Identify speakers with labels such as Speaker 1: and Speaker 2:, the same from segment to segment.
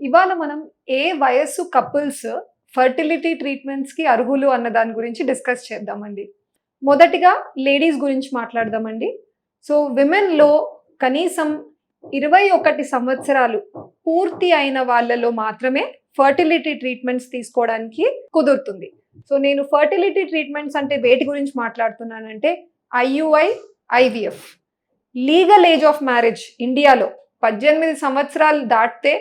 Speaker 1: ఇవాళ మనం ఏ వయస్సు కపుల్స్ ఫర్టిలిటీ ట్రీట్మెంట్స్కి అర్హులు అన్న దాని గురించి డిస్కస్ చేద్దామండి. మొదటిగా లేడీస్ గురించి మాట్లాడదామండి. సో విమెన్లో కనీసం 21 సంవత్సరాలు పూర్తి అయిన వాళ్ళలో మాత్రమే ఫర్టిలిటీ ట్రీట్మెంట్స్ తీసుకోవడానికి కుదురుతుంది. సో నేను ఫర్టిలిటీ ట్రీట్మెంట్స్ అంటే వేటి గురించి మాట్లాడుతున్నానంటే IUI, IVF. Legal age of marriage ఇండియాలో 18 సంవత్సరాలు దాటితే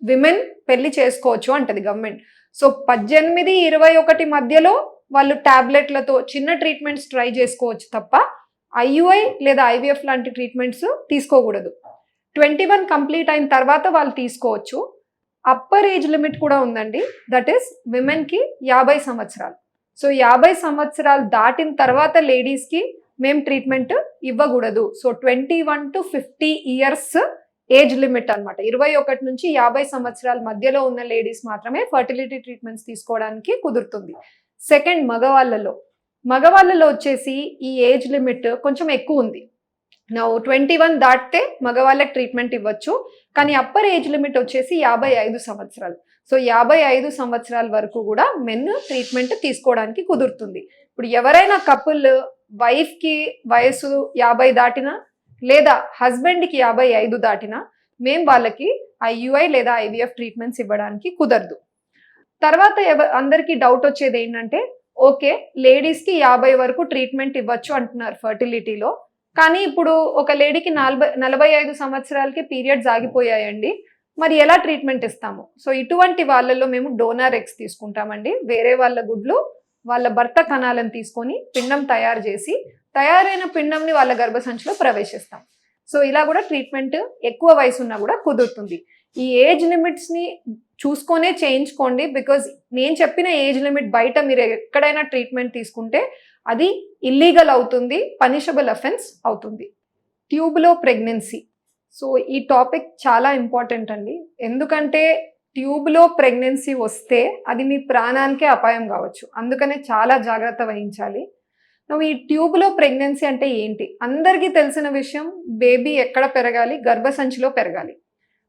Speaker 1: విమెన్ పెళ్లి చేసుకోవచ్చు అంటది గవర్నమెంట్. సో 18, 21 మధ్యలో వాళ్ళు టాబ్లెట్లతో చిన్న ట్రీట్మెంట్స్ ట్రై చేసుకోవచ్చు తప్ప ఐయుఐ లేదా ఐవిఎఫ్ లాంటి ట్రీట్మెంట్స్ తీసుకోకూడదు. 21 కంప్లీట్ అయిన తర్వాత వాళ్ళు తీసుకోవచ్చు. అప్పర్ ఏజ్ లిమిట్ కూడా ఉందండి, దట్ ఈస్ విమెన్కి 50 సంవత్సరాలు. సో 50 సంవత్సరాలు దాటిన తర్వాత లేడీస్కి మేము ట్రీట్మెంట్ ఇవ్వకూడదు. So 21 to 50 years age limit అనమాట. 21 నుంచి 50 సంవత్సరాల మధ్యలో ఉన్న లేడీస్ మాత్రమే ఫర్టిలిటీ ట్రీట్మెంట్స్ తీసుకోవడానికి కుదురుతుంది. సెకండ్, మగవాళ్ళలో వచ్చేసి ఈ ఏజ్ లిమిట్ కొంచెం ఎక్కువ ఉంది. 21 దాటితే మగవాళ్ళకి ట్రీట్మెంట్ ఇవ్వచ్చు, కానీ అప్పర్ ఏజ్ లిమిట్ వచ్చేసి 55 సంవత్సరాలు. సో 55 సంవత్సరాల వరకు కూడా మెన్ ట్రీట్మెంట్ తీసుకోవడానికి కుదురుతుంది. ఇప్పుడు ఎవరైనా కపుల్ వైఫ్కి వయసు 50 దాటినా లేదా హస్బెండ్కి 55 దాటినా మేము వాళ్ళకి ఐయుఐ లేదా ఐవిఎఫ్ ట్రీట్మెంట్స్ ఇవ్వడానికి కుదరదు. తర్వాత అందరికీ డౌట్ వచ్చేది ఏంటంటే, ఓకే లేడీస్కి 50 వరకు ట్రీట్మెంట్ ఇవ్వచ్చు అంటున్నారు ఫర్టిలిటీలో, కానీ ఇప్పుడు ఒక లేడీకి 45 సంవత్సరాలకి పీరియడ్స్ ఆగిపోయాయండి, మరి ఎలా ట్రీట్మెంట్ ఇస్తాము? సో ఇటువంటి వాళ్ళల్లో మేము డోనార్ ఎగ్స్ తీసుకుంటామండి. వేరే వాళ్ళ గుడ్లు వాళ్ళ భర్త కణాలను తీసుకొని పిండం తయారు చేసి తయారైన పిండంని వాళ్ళ గర్భసంచిలో ప్రవేశిస్తాం. సో ఇలా కూడా ట్రీట్మెంట్ ఎక్కువ వయసు ఉన్నా కూడా కుదురుతుంది. ఈ ఏజ్ లిమిట్స్ని చూసుకొనే చేయించుకోండి, బికాజ్ నేను చెప్పిన ఏజ్ లిమిట్ బయట మీరు ఎక్కడైనా ట్రీట్మెంట్ తీసుకుంటే అది ఇల్లీగల్ అవుతుంది, పనిషబుల్ అఫెన్స్ అవుతుంది. ట్యూబ్లో ప్రెగ్నెన్సీ. సో ఈ టాపిక్ చాలా ఇంపార్టెంట్ అండి, ఎందుకంటే ట్యూబ్లో ప్రెగ్నెన్సీ వస్తే అది మీ ప్రాణానికే అపాయం కావచ్చు. అందుకనే చాలా జాగ్రత్త వహించాలి. నువ్వు ఈ ట్యూబ్లో ప్రెగ్నెన్సీ అంటే ఏంటి? అందరికీ తెలిసిన విషయం, బేబీ ఎక్కడ పెరగాలి? గర్భసంచిలో పెరగాలి.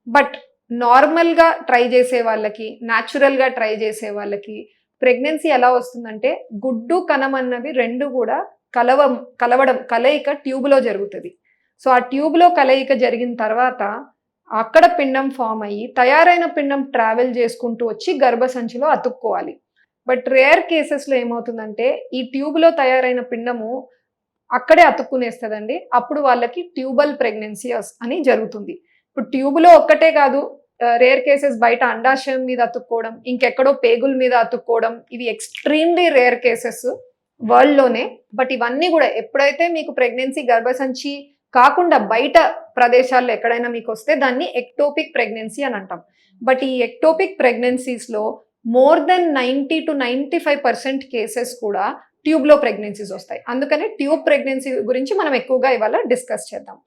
Speaker 1: బట్ నార్మల్గా ట్రై చేసే వాళ్ళకి, న్యాచురల్గా ట్రై చేసే వాళ్ళకి ప్రెగ్నెన్సీ ఎలా వస్తుందంటే, గుడ్డు కణం అన్నవి రెండు కూడా కలయిక ట్యూబ్లో జరుగుతుంది. సో ఆ ట్యూబ్లో కలయిక జరిగిన తర్వాత అక్కడ పిండం ఫామ్ అయ్యి తయారైన పిండం ట్రావెల్ చేసుకుంటూ వచ్చి గర్భసంచిలో అతుక్కోవాలి. బట్ రేర్ కేసెస్లో ఏమవుతుందంటే, ఈ ట్యూబ్లో తయారైన పిండము అక్కడే అతుక్కునేస్తుందండి. అప్పుడు వాళ్ళకి ట్యూబల్ ప్రెగ్నెన్సీ అని జరుగుతుంది. ఇప్పుడు ట్యూబ్లో ఒక్కటే కాదు, రేర్ కేసెస్ బయట అండాశయం మీద అతుక్కోవడం, ఇంకెక్కడో పేగుల మీద అతుక్కోవడం, ఇవి ఎక్స్ట్రీమ్లీ రేర్ కేసెస్ వరల్డ్లోనే. బట్ ఇవన్నీ కూడా ఎప్పుడైతే మీకు ప్రెగ్నెన్సీ గర్భసంచి కాకుండా బయట ప్రదేశాల్లో ఎక్కడైనా మీకు వస్తే దాన్ని ఎక్టోపిక్ ప్రెగ్నెన్సీ అని అంటాం. బట్ ఈ ఎక్టోపిక్ ప్రెగ్నెన్సీస్లో మోర్ దెన్ 90 to 95% కేసెస్ కూడా ట్యూబ్లో ప్రెగ్నెన్సీస్ వస్తాయి. అందుకని ట్యూబ్ ప్రెగ్నెన్సీ గురించి మనం ఎక్కువగా ఇవాళ డిస్కస్ చేద్దాం.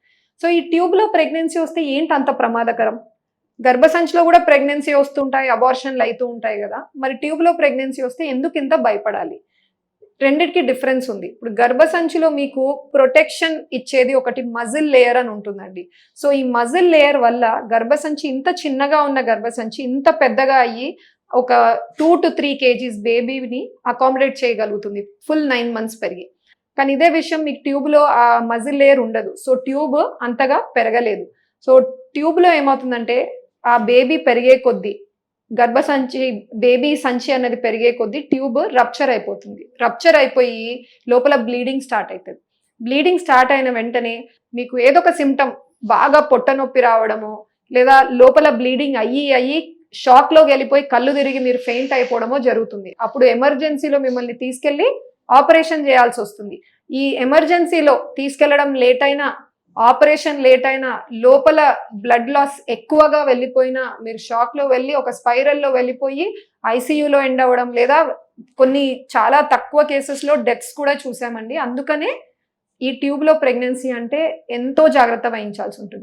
Speaker 1: సో ఈ ట్యూబ్లో ప్రెగ్నెన్సీ వస్తే ఏంటి అంత ప్రమాదకరం? గర్భసంచిలో కూడా ప్రెగ్నెన్సీ వస్తుంటాయి, అబార్షన్లు అవుతూ ఉంటాయి కదా, మరి ట్యూబ్లో ప్రెగ్నెన్సీ వస్తే ఎందుకు ఇంత భయపడాలి? రెండిటికి డిఫరెన్స్ ఉంది. ఇప్పుడు గర్భసంచిలో మీకు ప్రొటెక్షన్ ఇచ్చేది ఒకటి మజిల్ లేయర్ అని ఉంటుందండి. సో ఈ మజిల్ లేయర్ వల్ల గర్భసంచి, ఇంత చిన్నగా ఉన్న గర్భసంచి ఇంత పెద్దగా అయ్యి ఒక 2 to 3 kgs బేబీని అకామిడేట్ చేయగలుగుతుంది ఫుల్ 9 months పెరిగి. కానీ ఇదే విషయం మీకు ట్యూబ్లో ఆ మజిల్ లేయర్ ఉండదు. సో ట్యూబ్ అంతగా పెరగలేదు. సో ట్యూబ్లో ఏమవుతుందంటే, ఆ బేబీ పెరిగే కొద్దీ, గర్భసంచి బేబీ సంచి అన్నది పెరిగే కొద్దీ ట్యూబ్ రప్చర్ అయిపోతుంది. రప్చర్ అయిపోయి లోపల బ్లీడింగ్ స్టార్ట్ అవుతుంది. బ్లీడింగ్ స్టార్ట్ అయిన వెంటనే మీకు ఏదో ఒక సిమ్టమ్, బాగా పొట్ట నొప్పి రావడము, లేదా లోపల బ్లీడింగ్ అయ్యి షాక్లోకి వెళ్ళిపోయి కళ్ళు తిరిగి మీరు ఫెయింట్ అయిపోవడమో జరుగుతుంది. అప్పుడు ఎమర్జెన్సీలో మిమ్మల్ని తీసుకెళ్ళి ఆపరేషన్ చేయాల్సి వస్తుంది. ఈ ఎమర్జెన్సీలో తీసుకెళ్లడం లేట్ అయినా, ఆపరేషన్ లేట్ అయినా, లోపల బ్లడ్ లాస్ ఎక్కువగా వెళ్ళిపోయినా, మీరు షాక్లో వెళ్ళి ఒక స్పైరల్లో వెళ్ళిపోయి ఐసీయూలో ఎండ్ అవ్వడం, లేదా కొన్ని చాలా తక్కువ కేసెస్లో డెత్స్ కూడా చూసామండి. అందుకనే ఈ ట్యూబ్లో ప్రెగ్నెన్సీ అంటే ఎంతో జాగ్రత్త వహించాల్సి ఉంటుంది.